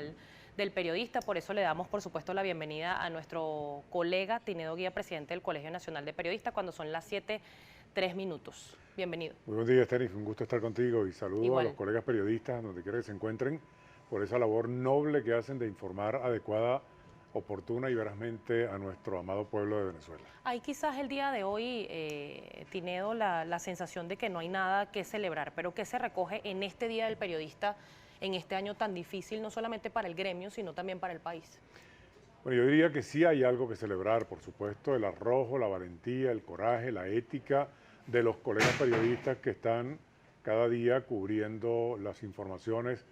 Nacional del Periodista. Por eso le damos, por supuesto, la bienvenida a nuestro colega Tinedo Guía, presidente del Colegio Nacional de Periodistas, cuando son las 7:03. Bienvenido. Muy buen día, Tenis, un gusto estar contigo y saludo a los Igual. colegas periodistas donde quiera que se encuentren por esa labor noble que hacen de informar adecuada, oportuna y verazmente a nuestro amado pueblo de Venezuela. Hay quizás el día de hoy, Tinedo, la sensación de que no hay nada que celebrar, pero ¿qué se recoge en este Día del Periodista, en este año tan difícil, no solamente para el gremio, sino también para el país? Bueno, yo diría que sí hay algo que celebrar, por supuesto, el arrojo, la valentía, el coraje, la ética de los colegas periodistas que están cada día cubriendo las informaciones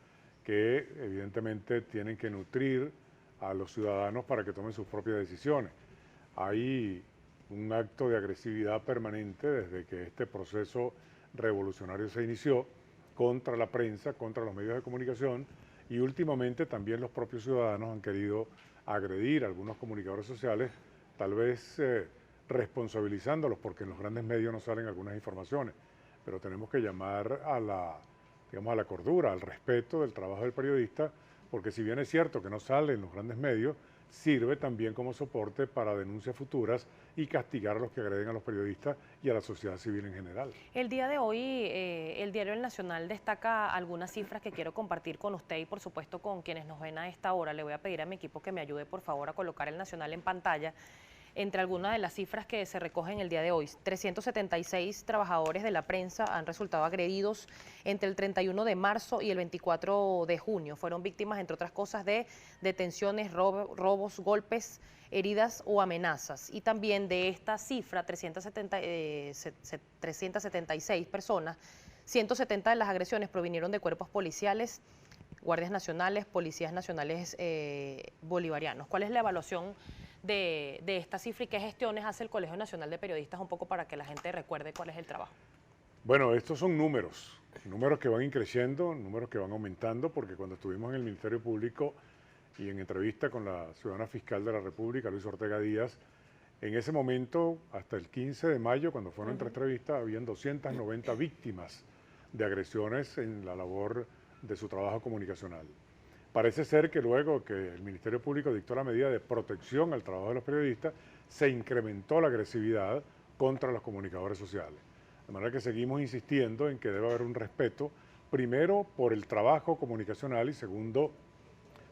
que evidentemente tienen que nutrir a los ciudadanos para que tomen sus propias decisiones. Hay un acto de agresividad permanente desde que este proceso revolucionario se inició contra la prensa, contra los medios de comunicación, y últimamente también los propios ciudadanos han querido agredir a algunos comunicadores sociales, tal vez responsabilizándolos porque en los grandes medios no salen algunas informaciones, pero tenemos que llamar a digamos, a la cordura, al respeto del trabajo del periodista, porque si bien es cierto que no sale en los grandes medios, sirve también como soporte para denuncias futuras y castigar a los que agreden a los periodistas y a la sociedad civil en general. El día de hoy, el diario El Nacional destaca algunas cifras que quiero compartir con usted y por supuesto con quienes nos ven a esta hora. Le voy a pedir a mi equipo que me ayude por favor a colocar El Nacional en pantalla. Entre algunas de las cifras que se recogen el día de hoy, 376 trabajadores de la prensa han resultado agredidos entre el 31 de marzo y el 24 de junio. Fueron víctimas, entre otras cosas, de detenciones, robos, golpes, heridas o amenazas. Y también de esta cifra, 376 personas, 170 de las agresiones provinieron de cuerpos policiales, guardias nacionales, policías nacionales bolivarianos. ¿Cuál es la evaluación de esta cifra y qué gestiones hace el Colegio Nacional de Periodistas, un poco para que la gente recuerde cuál es el trabajo? Bueno, estos son números que van creciendo, números que van aumentando, porque cuando estuvimos en el Ministerio Público y en entrevista con la ciudadana fiscal de la República, Luis Ortega Díaz, en ese momento, hasta el 15 de mayo, cuando fueron nuestra entrevista, habían 290 víctimas de agresiones en la labor de su trabajo comunicacional. Parece ser que luego que el Ministerio Público dictó la medida de protección al trabajo de los periodistas, se incrementó la agresividad contra los comunicadores sociales. De manera que seguimos insistiendo en que debe haber un respeto, primero por el trabajo comunicacional y segundo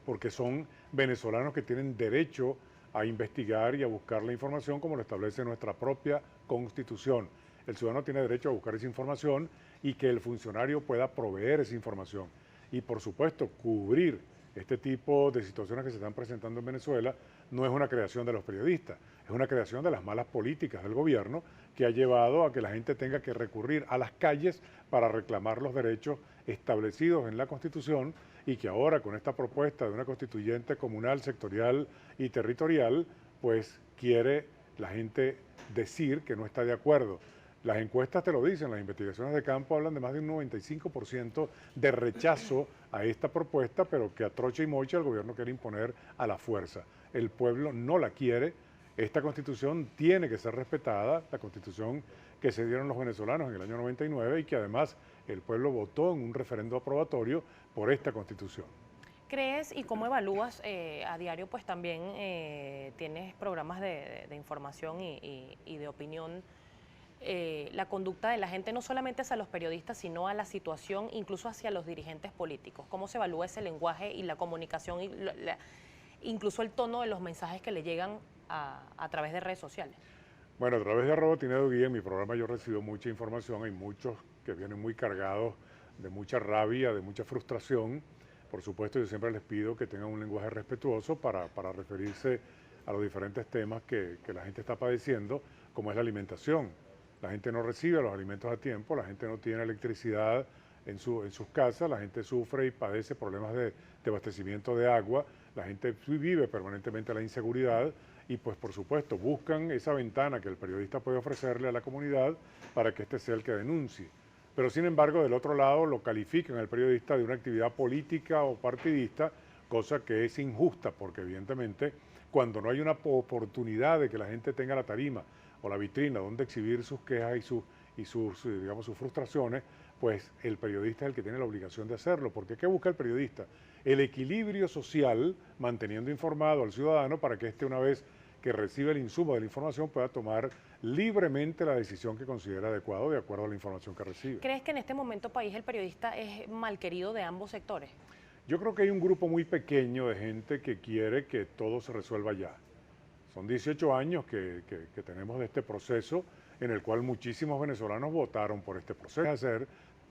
porque son venezolanos que tienen derecho a investigar y a buscar la información como lo establece nuestra propia Constitución. El ciudadano tiene derecho a buscar esa información y que el funcionario pueda proveer esa información. Y por supuesto, cubrir este tipo de situaciones que se están presentando en Venezuela no es una creación de los periodistas, es una creación de las malas políticas del gobierno que ha llevado a que la gente tenga que recurrir a las calles para reclamar los derechos establecidos en la Constitución y que ahora con esta propuesta de una constituyente comunal, sectorial y territorial, pues quiere la gente decir que no está de acuerdo. Las encuestas te lo dicen, las investigaciones de campo hablan de más de un 95% de rechazo a esta propuesta, pero que a trocha y mocha el gobierno quiere imponer a la fuerza. El pueblo no la quiere, esta constitución tiene que ser respetada, la constitución que se dieron los venezolanos en el año 99 y que además el pueblo votó en un referendo aprobatorio por esta constitución. ¿Crees y cómo evalúas a diario? Pues también tienes programas de información y de opinión. La conducta de la gente, no solamente hacia los periodistas, sino a la situación, incluso hacia los dirigentes políticos. ¿Cómo se evalúa ese lenguaje y la comunicación, y incluso el tono de los mensajes que le llegan a través de redes sociales? Bueno, a través de @Tinedo Guía, en mi programa yo recibo mucha información, hay muchos que vienen muy cargados de mucha rabia, de mucha frustración. Por supuesto, yo siempre les pido que tengan un lenguaje respetuoso para referirse a los diferentes temas que la gente está padeciendo, como es la alimentación. La gente no recibe los alimentos a tiempo, la gente no tiene electricidad en sus casas, la gente sufre y padece problemas de abastecimiento de agua, la gente vive permanentemente la inseguridad y pues por supuesto buscan esa ventana que el periodista puede ofrecerle a la comunidad para que éste sea el que denuncie. Pero sin embargo, del otro lado lo califican al periodista de una actividad política o partidista, cosa que es injusta porque evidentemente cuando no hay una oportunidad de que la gente tenga la tarima o la vitrina donde exhibir sus quejas y digamos, sus frustraciones, pues el periodista es el que tiene la obligación de hacerlo. Porque ¿qué busca el periodista? El equilibrio social, manteniendo informado al ciudadano para que éste, una vez que recibe el insumo de la información, pueda tomar libremente la decisión que considera adecuado de acuerdo a la información que recibe. ¿Crees que en este momento país el periodista es mal querido de ambos sectores? Yo creo que hay un grupo muy pequeño de gente que quiere que todo se resuelva ya. Son 18 años que tenemos de este proceso en el cual muchísimos venezolanos votaron por este proceso.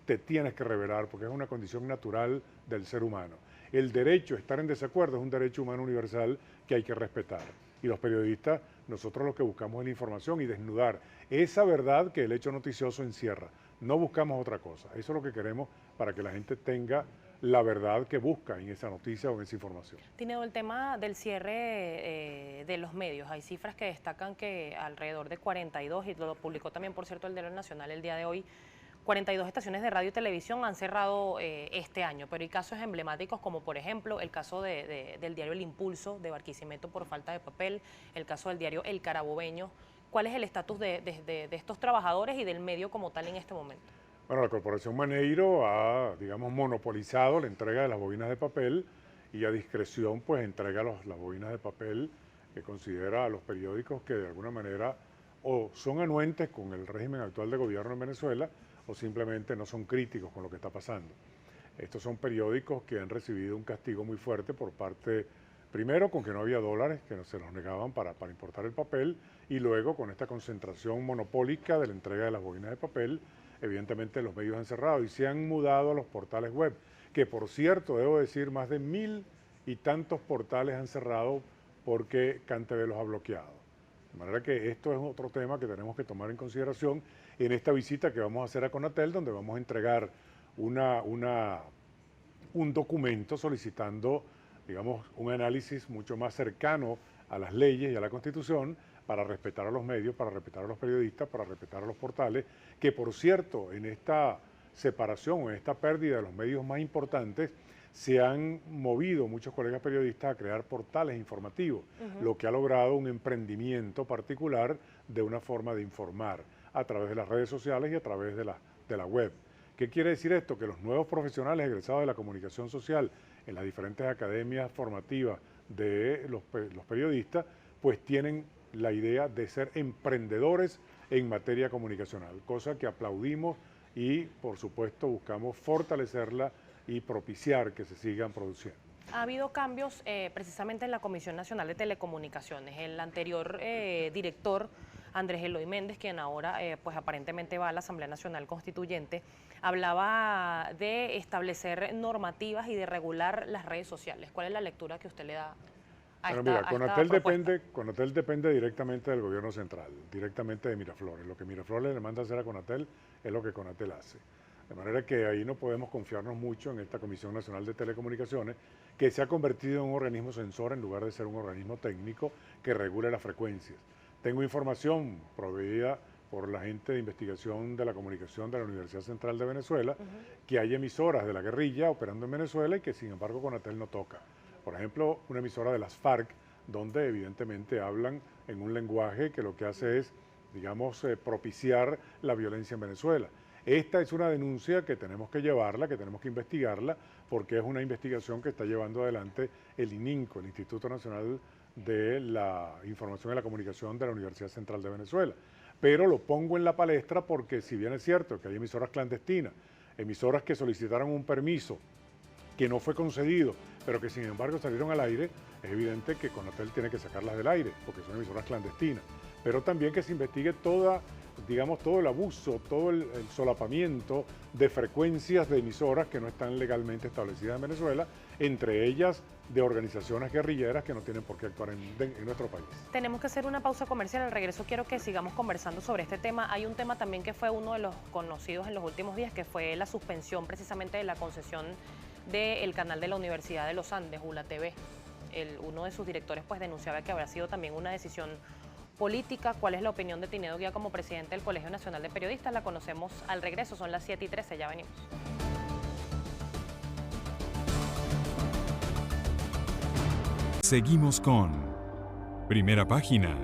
Te tienes que revelar porque es una condición natural del ser humano. El derecho a estar en desacuerdo es un derecho humano universal que hay que respetar. Y los periodistas, nosotros lo que buscamos es la información y desnudar esa verdad que el hecho noticioso encierra. No buscamos otra cosa. Eso es lo que queremos para que la gente tenga la verdad que busca en esa noticia o en esa información. Tineo, el tema del cierre de los medios, hay cifras que destacan que alrededor de 42, y lo publicó también, por cierto, el Diario Nacional el día de hoy, 42 estaciones de radio y televisión han cerrado este año, pero hay casos emblemáticos como, por ejemplo, el caso del diario El Impulso de Barquisimeto por falta de papel, el caso del diario El Carabobeño. ¿Cuál es el estatus de estos trabajadores y del medio como tal en este momento? Bueno, la Corporación Maneiro ha, digamos, monopolizado la entrega de las bobinas de papel y a discreción, pues, entrega las bobinas de papel que considera a los periódicos que de alguna manera o son anuentes con el régimen actual de gobierno en Venezuela o simplemente no son críticos con lo que está pasando. Estos son periódicos que han recibido un castigo muy fuerte por parte, primero con que no había dólares, que se los negaban para importar el papel, y luego con esta concentración monopólica de la entrega de las bobinas de papel. Evidentemente los medios han cerrado y se han mudado a los portales web, que por cierto, debo decir, más de 1000 y tantos portales han cerrado porque CanTV los ha bloqueado. De manera que esto es otro tema que tenemos que tomar en consideración en esta visita que vamos a hacer a Conatel, donde vamos a entregar un documento solicitando, digamos, un análisis mucho más cercano a las leyes y a la Constitución para respetar a los medios, para respetar a los periodistas, para respetar a los portales, que por cierto, en esta separación o en esta pérdida de los medios más importantes, se han movido muchos colegas periodistas a crear portales informativos, lo que ha logrado un emprendimiento particular de una forma de informar a través de las redes sociales y a través de la web. ¿Qué quiere decir esto? Que los nuevos profesionales egresados de la comunicación social en las diferentes academias formativas de los periodistas, pues tienen la idea de ser emprendedores en materia comunicacional, cosa que aplaudimos y por supuesto buscamos fortalecerla y propiciar que se sigan produciendo. Ha habido cambios precisamente en la Comisión Nacional de Telecomunicaciones. El anterior director, Andrés Eloy Méndez, quien ahora pues aparentemente va a la Asamblea Nacional Constituyente, hablaba de establecer normativas y de regular las redes sociales. ¿Cuál es la lectura que usted le da a Bueno, esta, mira, a esta propuesta? Conatel depende directamente del gobierno central, directamente de Miraflores. Lo que Miraflores le manda hacer a Conatel es lo que Conatel hace. De manera que ahí no podemos confiarnos mucho en esta Comisión Nacional de Telecomunicaciones, que se ha convertido en un organismo censor en lugar de ser un organismo técnico que regule las frecuencias. Tengo información proveída por la gente de investigación de la comunicación de la Universidad Central de Venezuela, que hay emisoras de la guerrilla operando en Venezuela y que sin embargo Conatel no toca. Por ejemplo, una emisora de las FARC, donde evidentemente hablan en un lenguaje que lo que hace es, digamos, propiciar la violencia en Venezuela. Esta es una denuncia que tenemos que llevarla, que tenemos que investigarla, porque es una investigación que está llevando adelante el ININCO, el Instituto Nacional de la Información y la Comunicación de la Universidad Central de Venezuela. Pero lo pongo en la palestra porque si bien es cierto que hay emisoras clandestinas, emisoras que solicitaron un permiso que no fue concedido, pero que sin embargo salieron al aire, es evidente que Conatel tiene que sacarlas del aire, porque son emisoras clandestinas. Pero también que se investigue digamos, todo el abuso, todo el solapamiento de frecuencias de emisoras que no están legalmente establecidas en Venezuela, entre ellas de organizaciones guerrilleras que no tienen por qué actuar en nuestro país. Tenemos que hacer una pausa comercial. Al regreso quiero que sigamos conversando sobre este tema. Hay un tema también que fue uno de los conocidos en los últimos días, que fue la suspensión precisamente de la concesión del canal de la Universidad de los Andes, ULA TV. Uno de sus directores pues denunciaba que habría sido también una decisión política. ¿Cuál es la opinión de Tineo Guía como presidente del Colegio Nacional de Periodistas? La conocemos al regreso, son las 7:13, ya venimos. Seguimos con Primera Página.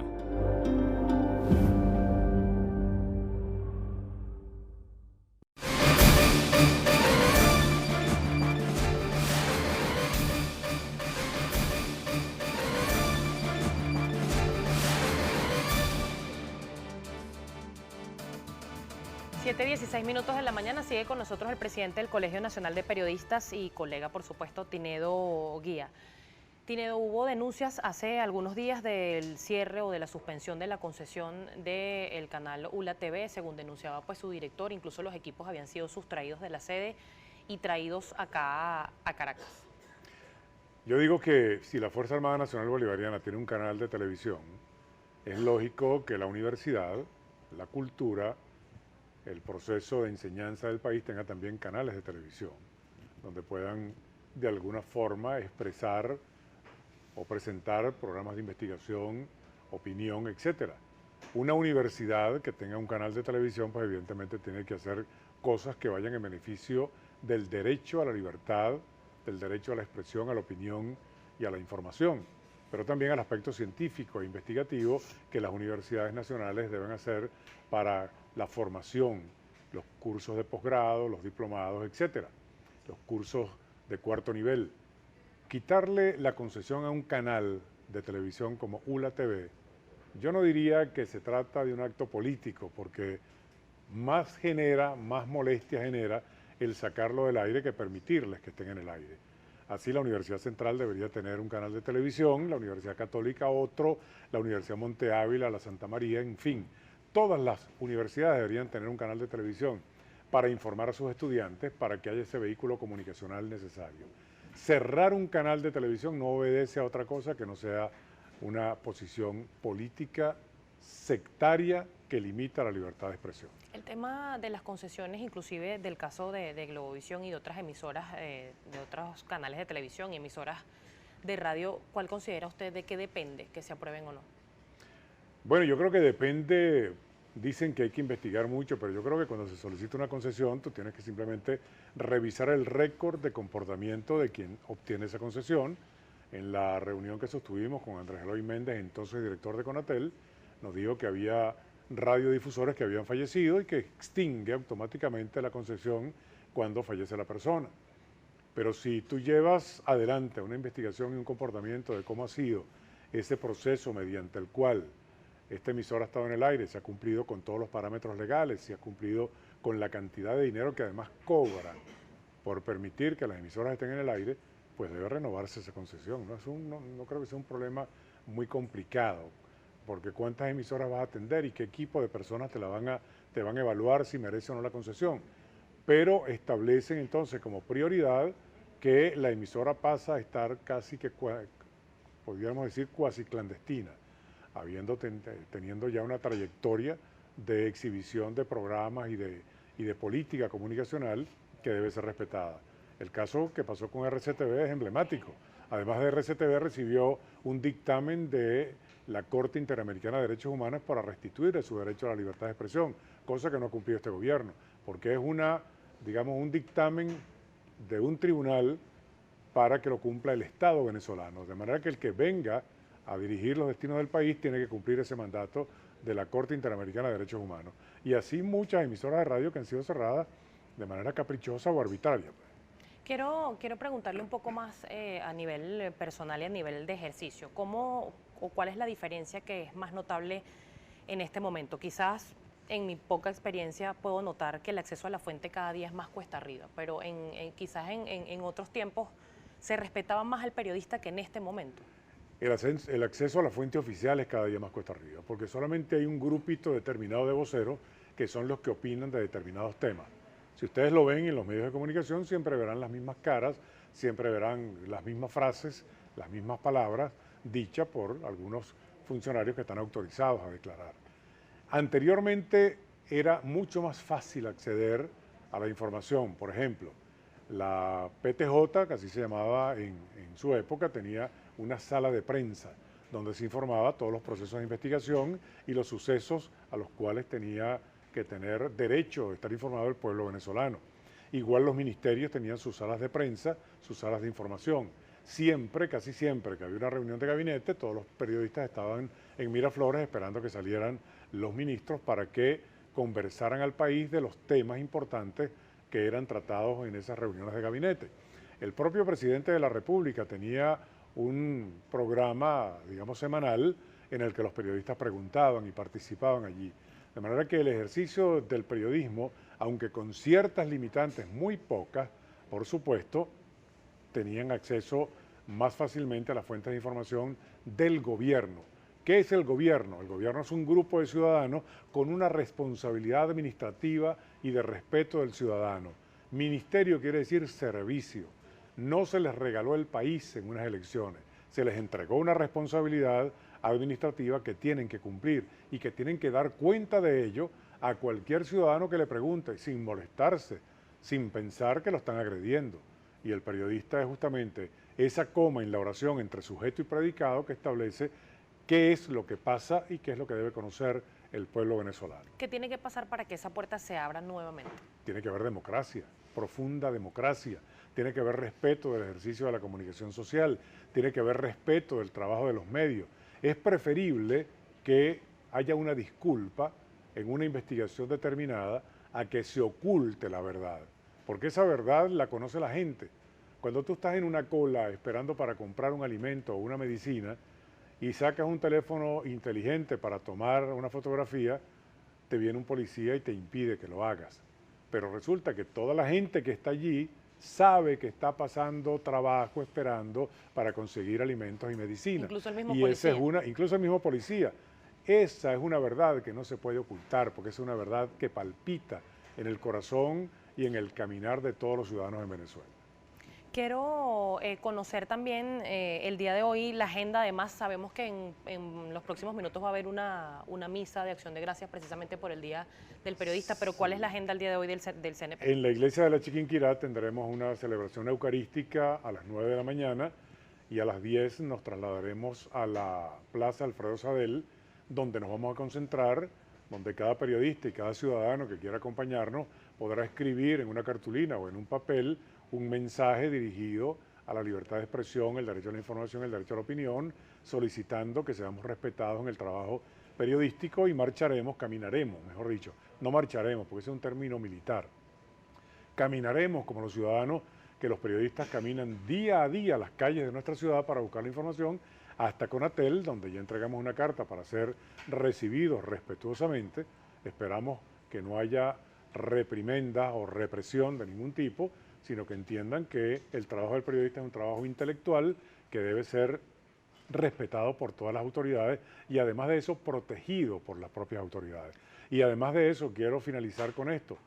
7:16 minutos de la mañana, sigue con nosotros el presidente del Colegio Nacional de Periodistas y colega, por supuesto, Tinedo Guía. Tinedo, hubo denuncias hace algunos días del cierre o de la suspensión de la concesión del canal ULA TV, según denunciaba pues su director. Incluso los equipos habían sido sustraídos de la sede y traídos acá a Caracas. Yo digo que si la Fuerza Armada Nacional Bolivariana tiene un canal de televisión, es lógico que la universidad, la cultura, el proceso de enseñanza del país tenga también canales de televisión, donde puedan de alguna forma expresar o presentar programas de investigación, opinión, etcétera. Una universidad que tenga un canal de televisión, pues evidentemente tiene que hacer cosas que vayan en beneficio del derecho a la libertad, del derecho a la expresión, a la opinión y a la información, pero también al aspecto científico e investigativo que las universidades nacionales deben hacer para la formación, los cursos de posgrado, los diplomados, etcétera, los cursos de cuarto nivel. Quitarle la concesión a un canal de televisión como ULA TV, yo no diría que se trata de un acto político, porque más molestia genera el sacarlo del aire que permitirles que estén en el aire. Así la Universidad Central debería tener un canal de televisión, la Universidad Católica otro, la Universidad Monte Ávila, la Santa María, en fin. Todas las universidades deberían tener un canal de televisión para informar a sus estudiantes, para que haya ese vehículo comunicacional necesario. Cerrar un canal de televisión no obedece a otra cosa que no sea una posición política sectaria que limita la libertad de expresión. El tema de las concesiones, inclusive del caso de Globovisión y de otras emisoras, de otros canales de televisión y emisoras de radio, ¿cuál considera usted de qué depende que se aprueben o no? Bueno, yo creo que depende, dicen que hay que investigar mucho, pero yo creo que cuando se solicita una concesión, tú tienes que simplemente revisar el récord de comportamiento de quien obtiene esa concesión. En la reunión que sostuvimos con Andrés Eloy Méndez, entonces director de Conatel, nos dijo que había radiodifusores que habían fallecido y que extingue automáticamente la concesión cuando fallece la persona. Pero si tú llevas adelante una investigación y un comportamiento de cómo ha sido ese proceso mediante el cual esta emisora ha estado en el aire, se ha cumplido con todos los parámetros legales, se ha cumplido con la cantidad de dinero que además cobran por permitir que las emisoras estén en el aire, pues debe renovarse esa concesión. No creo que sea un problema muy complicado, porque cuántas emisoras vas a atender y qué equipo de personas te van a evaluar si merece o no la concesión. Pero establecen entonces como prioridad que la emisora pasa a estar casi que, podríamos decir, cuasi clandestina, teniendo ya una trayectoria de exhibición de programas y de política comunicacional que debe ser respetada. El caso que pasó con RCTV es emblemático. Además de RCTV recibió un dictamen de la Corte Interamericana de Derechos Humanos para restituirle su derecho a la libertad de expresión, cosa que no ha cumplido este gobierno, porque es un dictamen de un tribunal para que lo cumpla el Estado venezolano, de manera que el que venga a dirigir los destinos del país tiene que cumplir ese mandato de la Corte Interamericana de Derechos Humanos. Y así muchas emisoras de radio que han sido cerradas de manera caprichosa o arbitraria. Quiero preguntarle un poco más a nivel personal y a nivel de ejercicio. ¿Cómo o cuál es la diferencia que es más notable en este momento? Quizás en mi poca experiencia puedo notar que el acceso a la fuente cada día es más cuesta arriba, pero quizás en otros tiempos se respetaba más al periodista que en este momento. El acceso a la fuente oficial es cada día más cuesta arriba, porque solamente hay un grupito determinado de voceros que son los que opinan de determinados temas. Si ustedes lo ven en los medios de comunicación, siempre verán las mismas caras, siempre verán las mismas frases, las mismas palabras dichas por algunos funcionarios que están autorizados a declarar. Anteriormente era mucho más fácil acceder a la información. Por ejemplo, la PTJ, que así se llamaba en su época, tenía una sala de prensa donde se informaba todos los procesos de investigación y los sucesos a los cuales tenía que tener derecho de estar informado el pueblo venezolano. Igual los ministerios tenían sus salas de prensa, sus salas de información. Siempre, casi siempre que había una reunión de gabinete, todos los periodistas estaban en Miraflores esperando que salieran los ministros para que conversaran al país de los temas importantes que eran tratados en esas reuniones de gabinete. El propio presidente de la República tenía un programa, digamos, semanal en el que los periodistas preguntaban y participaban allí. De manera que el ejercicio del periodismo, aunque con ciertas limitantes muy pocas, por supuesto, tenían acceso más fácilmente a las fuentes de información del gobierno. ¿Qué es el gobierno? El gobierno es un grupo de ciudadanos con una responsabilidad administrativa y de respeto del ciudadano. Ministerio quiere decir servicio. No se les regaló el país en unas elecciones, se les entregó una responsabilidad administrativa que tienen que cumplir y que tienen que dar cuenta de ello a cualquier ciudadano que le pregunte, sin molestarse, sin pensar que lo están agrediendo. Y el periodista es justamente esa coma en la oración entre sujeto y predicado que establece qué es lo que pasa y qué es lo que debe conocer el pueblo venezolano. ¿Qué tiene que pasar para que esa puerta se abra nuevamente? Tiene que haber democracia, profunda democracia, tiene que haber respeto del ejercicio de la comunicación social, tiene que haber respeto del trabajo de los medios. Es preferible que haya una disculpa en una investigación determinada a que se oculte la verdad, porque esa verdad la conoce la gente. Cuando tú estás en una cola esperando para comprar un alimento o una medicina y sacas un teléfono inteligente para tomar una fotografía, te viene un policía y te impide que lo hagas. Pero resulta que toda la gente que está allí sabe que está pasando trabajo esperando para conseguir alimentos y medicinas. Incluso el mismo y policía. esa es incluso el mismo policía. Esa es una verdad que no se puede ocultar, porque es una verdad que palpita en el corazón y en el caminar de todos los ciudadanos en Venezuela. Quiero conocer también el día de hoy la agenda. Además, sabemos que en los próximos minutos va a haber una misa de acción de gracias precisamente por el Día del Periodista, pero ¿cuál es la agenda el día de hoy del CNP? En la iglesia de la Chiquinquirá tendremos una celebración eucarística a las 9 de la mañana y a las 10 nos trasladaremos a la Plaza Alfredo Sadel, donde nos vamos a concentrar, donde cada periodista y cada ciudadano que quiera acompañarnos podrá escribir en una cartulina o en un papel un mensaje dirigido a la libertad de expresión, el derecho a la información, el derecho a la opinión, solicitando que seamos respetados en el trabajo periodístico y marcharemos, caminaremos, mejor dicho, no marcharemos porque ese es un término militar, caminaremos como los ciudadanos que los periodistas caminan día a día las calles de nuestra ciudad para buscar la información hasta Conatel, donde ya entregamos una carta para ser recibidos respetuosamente. Esperamos que no haya reprimendas o represión de ningún tipo, sino que entiendan que el trabajo del periodista es un trabajo intelectual que debe ser respetado por todas las autoridades y además de eso protegido por las propias autoridades. Y además de eso quiero finalizar con esto.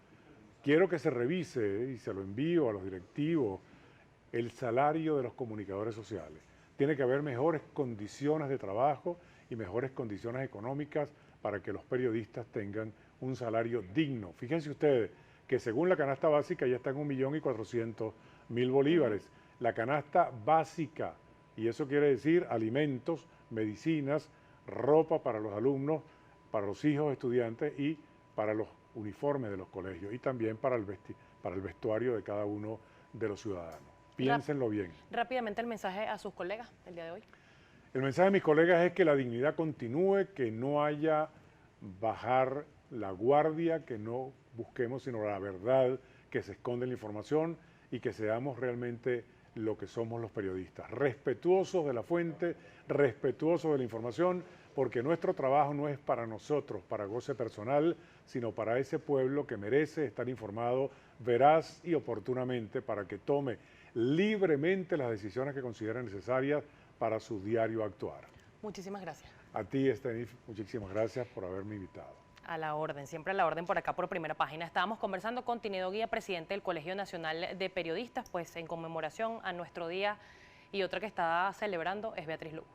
Quiero que se revise, y se lo envío a los directivos, el salario de los comunicadores sociales. Tiene que haber mejores condiciones de trabajo y mejores condiciones económicas para que los periodistas tengan un salario digno. Fíjense ustedes que según la canasta básica ya está en 1.400.000 bolívares. La canasta básica, y eso quiere decir alimentos, medicinas, ropa para los alumnos, para los hijos estudiantes y para los uniformes de los colegios y también para el vestuario de cada uno de los ciudadanos. Piénsenlo bien. Rápidamente el mensaje a sus colegas el día de hoy. El mensaje de mis colegas es que la dignidad continúe, que no haya bajar la guardia, que no busquemos sino la verdad que se esconde en la información y que seamos realmente lo que somos los periodistas, respetuosos de la fuente, respetuosos de la información, porque nuestro trabajo no es para nosotros, para goce personal, sino para ese pueblo que merece estar informado veraz y oportunamente para que tome libremente las decisiones que considere necesarias para su diario actuar. Muchísimas gracias. A ti, Estefanía, muchísimas gracias por haberme invitado. A la orden, siempre a la orden por acá por Primera Página. Estábamos conversando con Tinedo Guía, presidente del Colegio Nacional de Periodistas, pues en conmemoración a nuestro día, y otra que está celebrando es Beatriz Lugo.